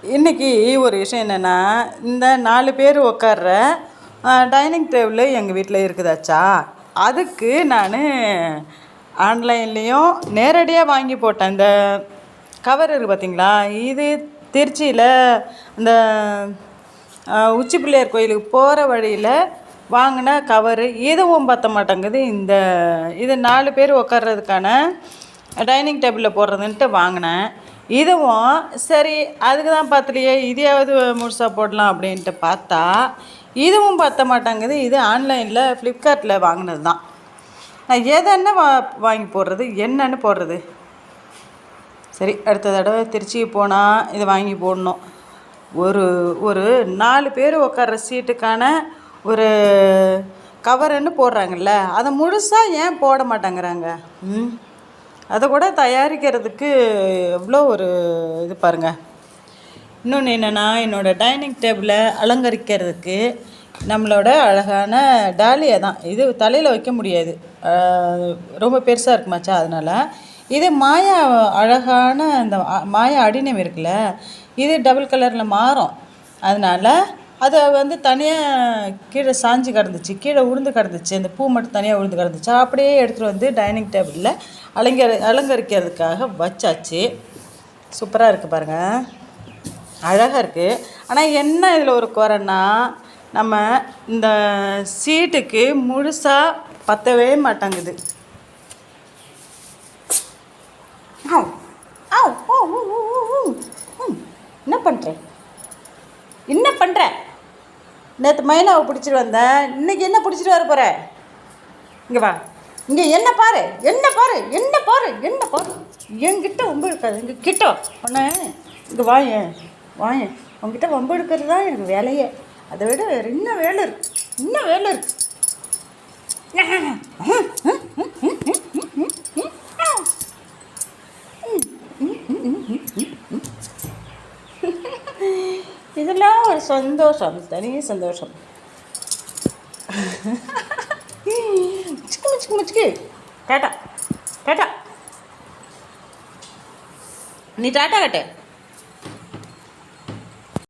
இன்றைக்கி ஒரு விஷயம் என்னென்னா, இந்த 4 பேர் உட்கார்ற டைனிங் டேபிள் எங்கள் வீட்டில் இருக்குதாச்சா, அதுக்கு நான் ஆன்லைன்லேயும் நேரடியாக வாங்கி போட்டேன். இந்த கவர் இருக்குது பார்த்திங்களா, இது திருச்சியில் இந்த உச்சி பிள்ளையார் கோயிலுக்கு போகிற வழியில் வாங்கின கவரு. இதுவும் பற்ற மாட்டேங்குது. இது 4 பேர் உட்கார்றதுக்கான டைனிங் டேபிளில் போடுறதுன்ட்டு வாங்கினேன். இதுவும் சரி, அதுக்கு தான் பத்தலையே, இதையாவது முழுசாக போடலாம் அப்படின்ட்டு பார்த்தா இதுவும் பற்ற மாட்டேங்குது. இது ஆன்லைனில் ஃப்ளிப்கார்ட்டில் வாங்கினது தான். நான் எதென்ன வாங்கி போடுறது, என்னன்னு போடுறது? சரி, அடுத்த தடவை திருச்சி போனால் இதை வாங்கி போடணும். ஒரு 4 பேர் உட்கார்ற சீட்டுக்கான ஒரு கவருன்னு போடுறாங்கல்ல, அதை முழுசாக ஏன் போட மாட்டேங்கிறாங்க? அதை கூட தயாரிக்கிறதுக்கு எவ்வளோ ஒரு இது பாருங்கள். இன்னொன்று என்னென்னா, என்னோடய டைனிங் டேபிளை அலங்கரிக்கிறதுக்கு நம்மளோட அழகான டாலியா தான். இது தலையில் வைக்க முடியாது, ரொம்ப பெருசாக இருக்குமாச்சா, அதனால் இது மாயா அழகான இந்த மாயா அடிநிலம் இருக்குல்ல, இது டபுள் கலரில் மாறும். அதனால் அதை தனியாக கீழே சாஞ்சு கிடந்துச்சு, கீழே உளுந்து கிடந்துச்சு, அந்த பூ மட்டும் தனியாக உளுந்து கிடந்துச்சு. அப்படியே எடுத்துகிட்டு டைனிங் டேபிளில் அலங்கரிக்கிறதுக்காக வச்சாச்சு. சூப்பராக இருக்குது பாருங்கள், அழகாக இருக்குது. ஆனால் என்ன இதில் ஒரு குறைன்னா, நம்ம இந்த சீட்டுக்கு முழுசாக பற்றவே மாட்டேங்குது. என்ன பண்ணுற? நேற்று மைனாவை பிடிச்சிட்டு வந்தேன், இன்றைக்கி என்ன பிடிச்சிட்டு வர போகிற? இங்கே வா, இங்கே என்ன பாரு, என்கிட்ட வம்பு இருக்காது. இங்கே கிட்ட ஒன்று, இங்கே வாயேன், உங்ககிட்ட வம்பு எடுக்கிறது தான் எனக்கு வேலையே. அதை விட வேறு என்ன வேலை இருக்குது? இதெல்லாம் ஒரு சந்தோஷம், தனி சந்தோஷம். முச்சுக்கு டாட்டா, நீ டாட்டா கட்டு.